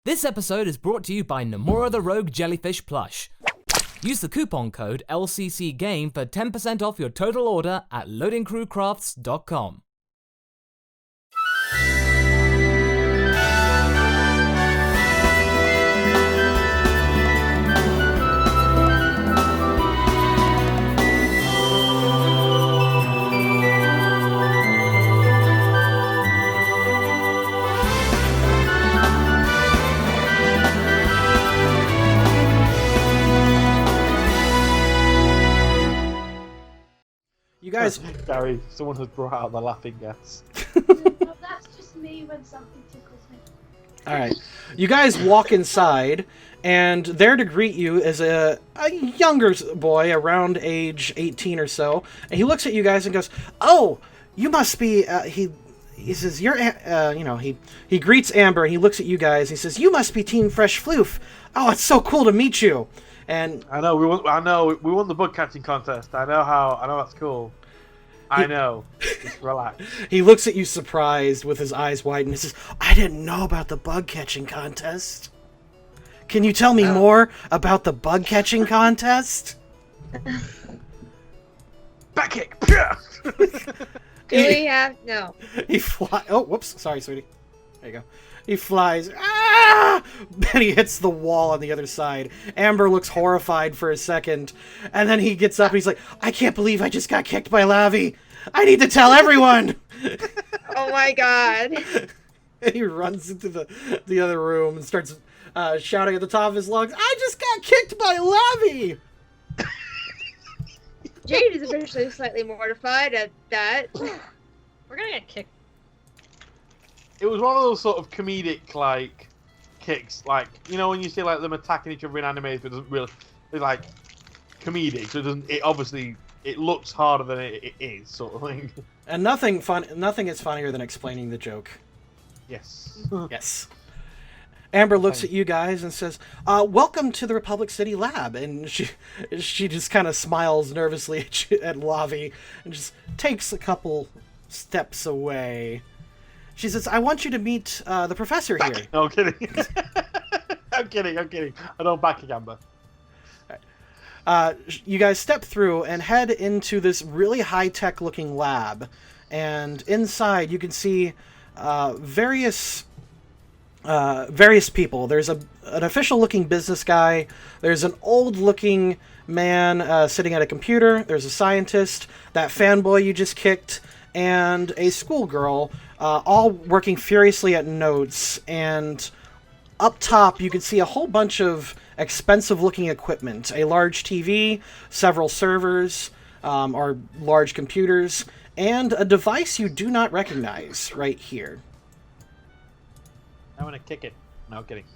This episode is brought to you by Nomura the Rogue Jellyfish Plush. Use the coupon code LCCGAME for 10% off your total order at loadingcrewcrafts.com. You guys, Gary, someone has brought out the laughing gas. No, that's just me when something tickles me. all right. You guys walk inside, and there to greet you is a younger boy, around age 18 or so. And he looks at you guys and goes, "Oh, you must be." He says, "You're." He greets Amber, and he looks at you guys. He says, "You must be Team Fresh Floof. Oh, it's so cool to meet you." And I know we won the bug catching contest. I know that's cool. I know. Just relax. he looks at you surprised with his eyes wide, and he says, "I didn't know about the bug catching contest. Can you tell me more about the bug catching contest?" Back kick. Do we have no? He flies. Oh, whoops! Sorry, sweetie. There you go. He flies. Ah! And he hits the wall on the other side. Amber looks horrified for a second, and then he gets up and he's like, "I can't believe I just got kicked by Lavi. I need to tell everyone." Oh my god! And he runs into the other room and starts shouting at the top of his lungs, "I just got kicked by Lavi!" Jade is officially slightly mortified at that. We're gonna get kicked. It was one of those sort of comedic like kicks, like when you see like them attacking each other in anime, but it doesn't really. It's like comedic, so it doesn't. It obviously it looks harder than it is, sort of thing. And nothing is funnier than explaining the joke. Yes. Yes. Amber looks at you guys and says, "Welcome to the Republic City Lab." And she just kind of smiles nervously at Lavi and just takes a couple steps away. She says, "I want you to meet the professor here." No, I'm kidding. I'm kidding. I don't back it, Amber. You guys step through and head into this really high-tech looking lab. And inside you can see various people. There's an official-looking business guy. There's an old-looking man sitting at a computer. There's a scientist, that fanboy you just kicked, and a schoolgirl, all working furiously at notes. And up top, you can see a whole bunch of expensive-looking equipment. A large TV, several servers, or large computers, and a device you do not recognize right here. I'm gonna kick it. No kidding.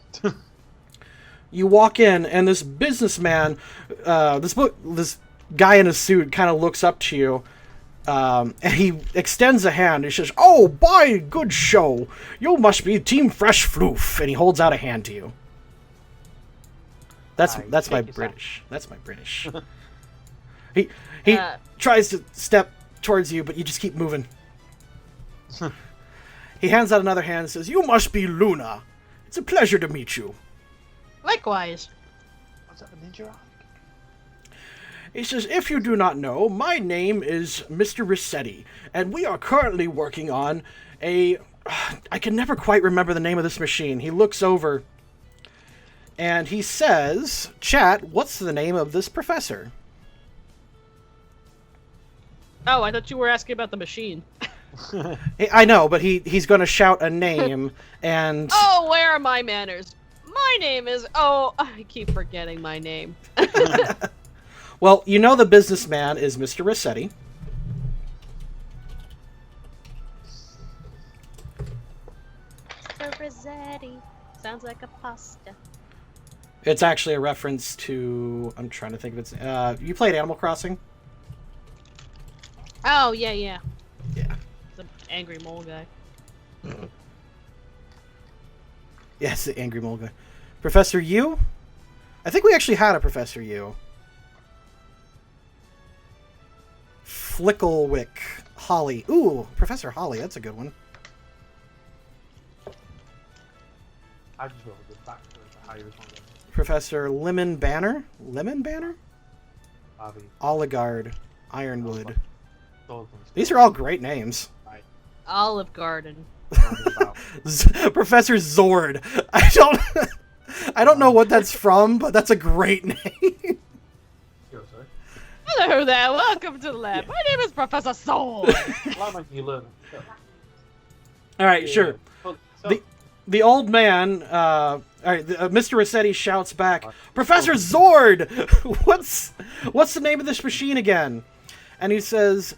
You walk in, and this businessman, this guy in a suit, kind of looks up to you, and he extends a hand. He says, "Oh, by good show, you must be Team Fresh Floof," and he holds out a hand to you. That's my British. That's my British. He tries to step towards you, but you just keep moving. He hands out another hand and says, "You must be Luna. It's a pleasure to meet you." Likewise. What's that, a ninja arc? He says, "If you do not know, my name is Mr. Resetti, and we are currently working on I can never quite remember the name of this machine." He looks over, and he says, "Chat, what's the name of this professor?" Oh, I thought you were asking about the machine. I know, but he's going to shout a name, and... Oh, where are my manners? My name is... Oh, I keep forgetting my name. Well, you know the businessman is Mr. Resetti. Mr. Resetti. Sounds like a pasta. It's actually a reference to... I'm trying to think of its... you played Animal Crossing? Oh, yeah. Yeah. The angry mole guy. Yes, the angry mole guy. Professor Yu? I think we actually had a Professor Yu. Flicklewick. Holly. Ooh, Professor Holly. That's a good one. I just rolled it. back to the highest one. Professor Lemon Banner? Lemon Banner? Bobby. Oligard. Ironwood. Those These are all great names. Olive Garden. ones. Professor Zord. I don't know what that's from, but that's a great name. Hello there, welcome to the lab. My name is Professor Soul. All right, sure. The old man, all right, Mr. Resetti shouts back, Professor Zord! What's the name of this machine again? And he says,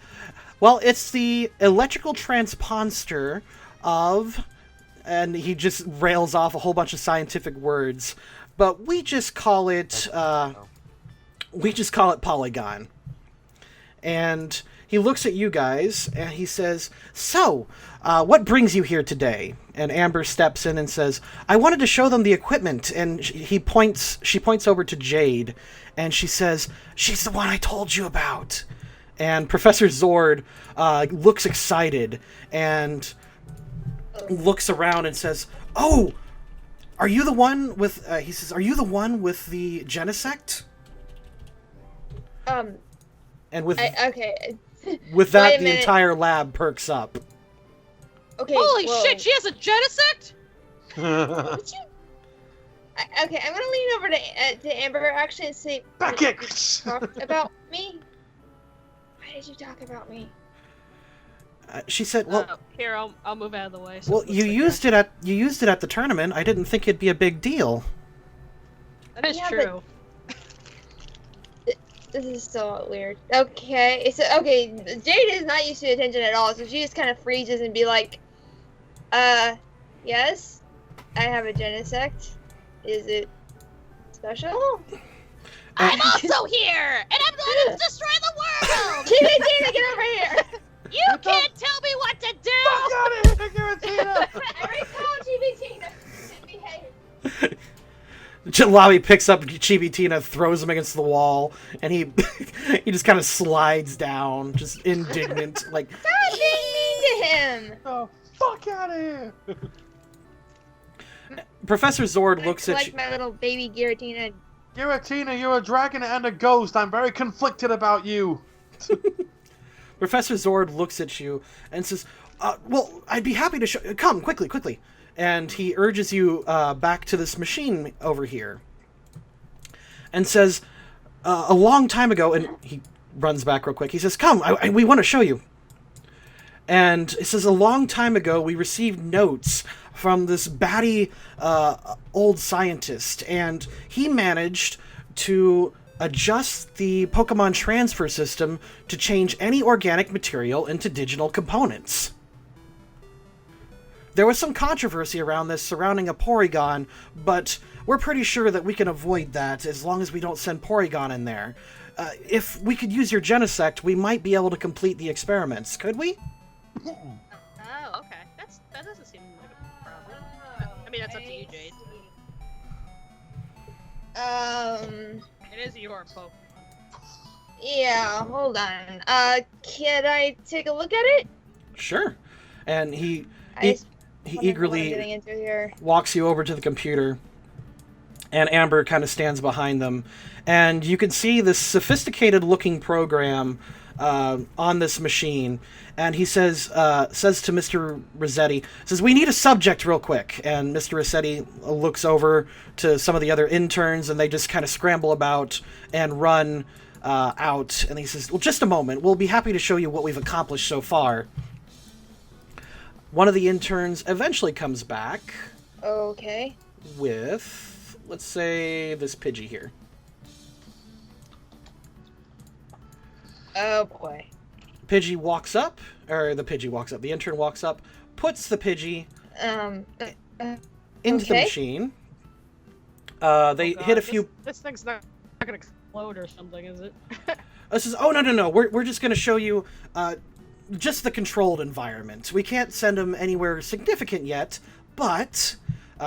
well, it's the electrical transponder of... And he just rails off a whole bunch of scientific words. But we just call it, Polygon. And he looks at you guys, and he says, so, what brings you here today? And Amber steps in and says, I wanted to show them the equipment. And she points over to Jade, and she says, she's the one I told you about. And Professor Zord looks excited and looks around and says, oh, are you the one with, he says, are you the one with the Genesect? And with okay. with that, the entire lab perks up. Okay. Holy whoa. shit, she has a Genesect? Would you... okay, I'm gonna lean over to Amber actually and say, Back did it! you talk about me? Why did you talk about me? She said, well, Here, I'll move out of the way. So well, you used it at the tournament. I didn't think it'd be a big deal. That is Yeah, true. This is so weird. Okay, so okay, Jade is not used to attention at all, so she just kind of freezes and be like, yes, I have a Genesect. Is it special? I'm also here, and I'm going to destroy the world. Tina, get over here! You can't tell me what to do. Fuck out of here, Giratina! Every time Tina, behave. Lobby picks up Chibi-Tina, throws him against the wall, and he he just kind of slides down, just indignant, like. Stop being mean to him. Oh, fuck out of here! Professor Zord looks at like you. my little baby Giratina. Giratina, you're a dragon and a ghost. I'm very conflicted about you. Professor Zord looks at you and says, well, I'd be happy to show... Come, quickly. And he urges you back to this machine over here. And says, a long time ago... And he runs back real quick. He says, come, we want to show you. And it says, a long time ago, we received notes from this batty old scientist. And he managed to adjust the Pokemon transfer system to change any organic material into digital components. There was some controversy around this surrounding a Porygon, but we're pretty sure that we can avoid that as long as we don't send Porygon in there. If we could use your Genesect, we might be able to complete the experiments. Could we? Oh, okay. That doesn't seem like a problem. I mean, that's up to you, Jade. It is your Pokemon. Yeah, hold on. Can I take a look at it? Sure. And he Wondering what I'm getting eagerly into here. walks you over to the computer, and Amber kind of stands behind them. And you can see this sophisticated-looking program on this machine. And he says to Mr. Resetti, says, we need a subject real quick. And Mr. Resetti looks over to some of the other interns, and they just kind of scramble about and run out. And he says, well, just a moment. We'll be happy to show you what we've accomplished so far. One of the interns eventually comes back Okay. with, let's say, this Pidgey here. Oh boy. The intern walks up, puts the Pidgey into the okay. machine. They God, hit a few... This thing's not gonna explode or something, is it? This is, oh, no. We're just going to show you just the controlled environment. We can't send him anywhere significant yet, but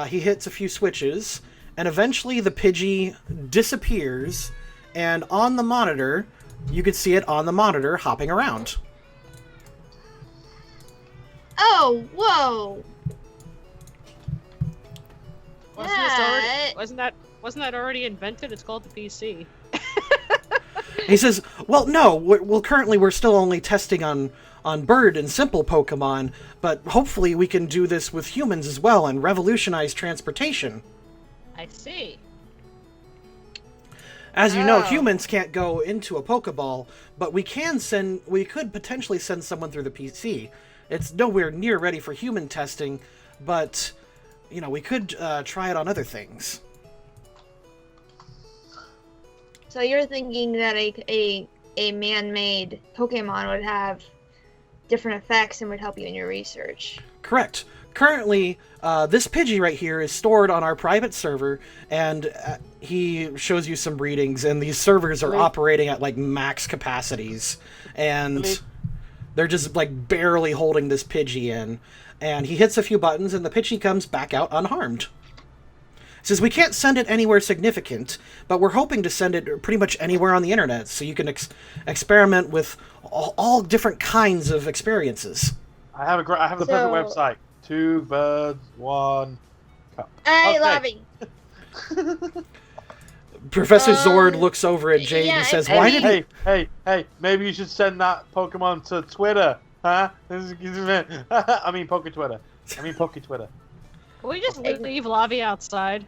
he hits a few switches, and eventually the Pidgey disappears, and on the monitor, you can see it on the monitor hopping around. Oh, whoa. Wasn't that already invented? It's called the PC. He says, well, no, we're still only testing on bird and simple Pokemon, but hopefully we can do this with humans as well and revolutionize transportation. I see. As you know, humans can't go into a Pokeball, but we could potentially send someone through the PC. It's nowhere near ready for human testing, but, you know, we could try it on other things. So you're thinking that a man-made Pokemon would have different effects and would help you in your research? Correct. Currently, this Pidgey right here is stored on our private server, and he shows you some readings, and these servers are operating at, like, max capacities, and they're just, like, barely holding this Pidgey in, and he hits a few buttons, and the Pidgey comes back out unharmed. He says, we can't send it anywhere significant, but we're hoping to send it pretty much anywhere on the internet, so you can experiment with all different kinds of experiences. I have the perfect website. 2 birds, 1 cup. Hey, Lovey. Professor Zord looks over at Jade and says, "Why did he?" Hey! Maybe you should send that Pokemon to Twitter, huh? I mean, Poke Twitter. Can we just leave Lavi outside?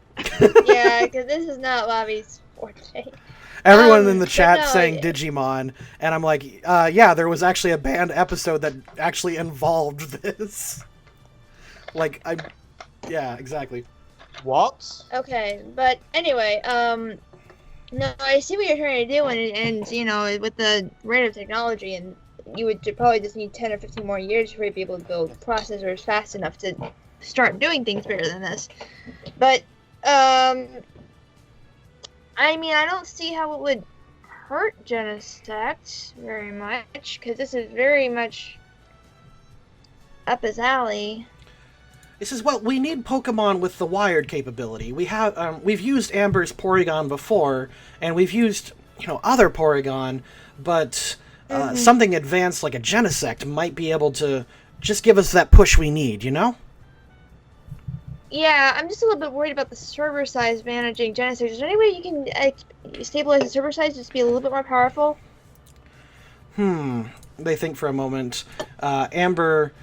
Yeah, because this is not Lavi's forte. Everyone in the chat saying Digimon, and I'm like, yeah, there was actually a banned episode that actually involved this. Like, yeah, exactly. What? Okay, but anyway, no, I see what you're trying to do, and you know, with the rate of technology, and you would probably just need 10 or 15 more years for you to be able to build processors fast enough to start doing things better than this. But, I mean, I don't see how it would hurt Genesect very much, because this is very much up his alley. He says, well, we need Pokemon with the wired capability. We've used Amber's Porygon before, and we've used, other Porygon, but something advanced like a Genesect might be able to just give us that push we need, Yeah, I'm just a little bit worried about the server size managing Genesect. Is there any way you can stabilize the server size just to be a little bit more powerful? They think for a moment. Amber...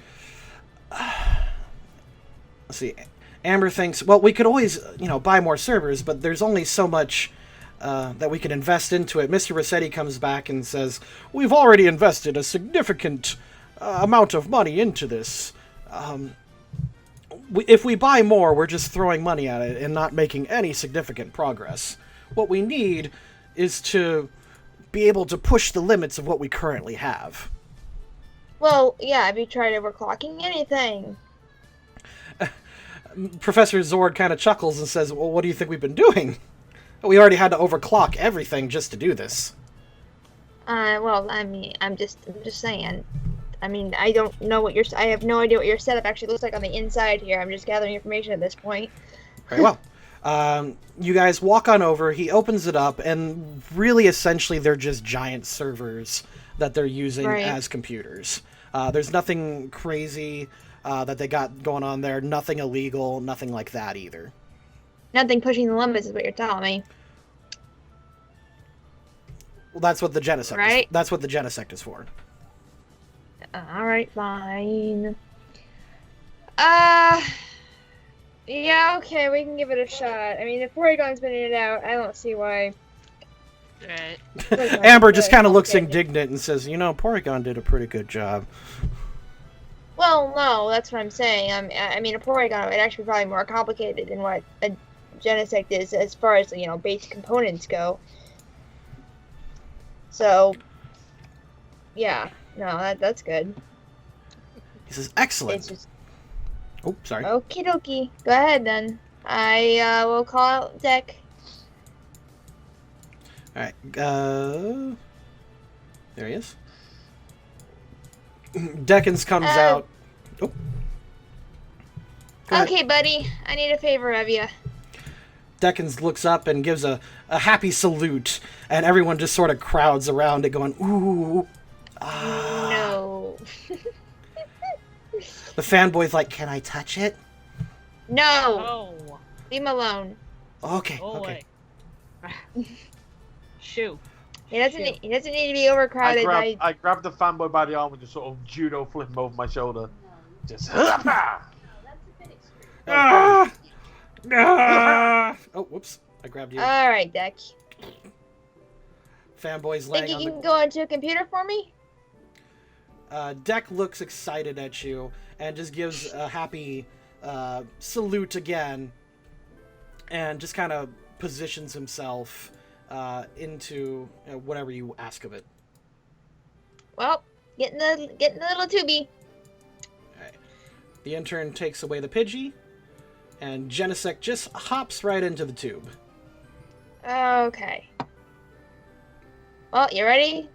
Let's see. Amber thinks, well, we could always, buy more servers, but there's only so much that we can invest into it. Mr. Resetti comes back and says, we've already invested a significant amount of money into this. If we buy more, we're just throwing money at it and not making any significant progress. What we need is to be able to push the limits of what we currently have. Well, yeah, have you tried overclocking anything? Professor Zord kind of chuckles and says, well, what do you think we've been doing? We already had to overclock everything just to do this. Well, I mean, I'm just saying. I mean, I don't know what I have no idea what your setup actually looks like on the inside here. I'm just gathering information at this point. Very well. You guys walk on over, he opens it up, and really, essentially, they're just giant servers that they're using as computers. There's nothing crazy that they got going on there, nothing illegal, nothing like that either. Nothing pushing the limits is what you're telling me. Well, that's what the Genesect is. That's what the Genesect is for. Alright, fine. Yeah, okay, we can give it a shot. I mean, if Porygon's been in and out, I don't see why. Right. Amber just kind of looks indignant and says, Porygon did a pretty good job. Well, no, that's what I'm saying. I mean, a Porygon would actually be probably more complicated than what a Genesect is as far as, base components go. So, yeah. No, that's good. He says, excellent. It's just... Oh, sorry. Okie dokie. Go ahead, then. I will call out Deck. Alright, there he is. Deckens comes out. Oh. Okay, buddy. I need a favor of you. Deckens looks up and gives a happy salute, and everyone just sort of crowds around it going, ooh. No. The fanboy's like, can I touch it? No. Leave him alone. Okay. Go Okay. away. Shoo. He doesn't need to be overcrowded. I grabbed the fanboy by the arm and just sort of judo flip him over my shoulder. Just No, that's a bit extreme. Ah! Ah! Oh, whoops! I grabbed you. All right, Deck. Fanboy's Think laying you on can go into a computer for me? Deck looks excited at you and just gives a happy salute again, and just kind of positions himself into whatever you ask of it. Well, getting the little tubey. Alright. The intern takes away the Pidgey, and Genesect just hops right into the tube. Okay. Well, you ready?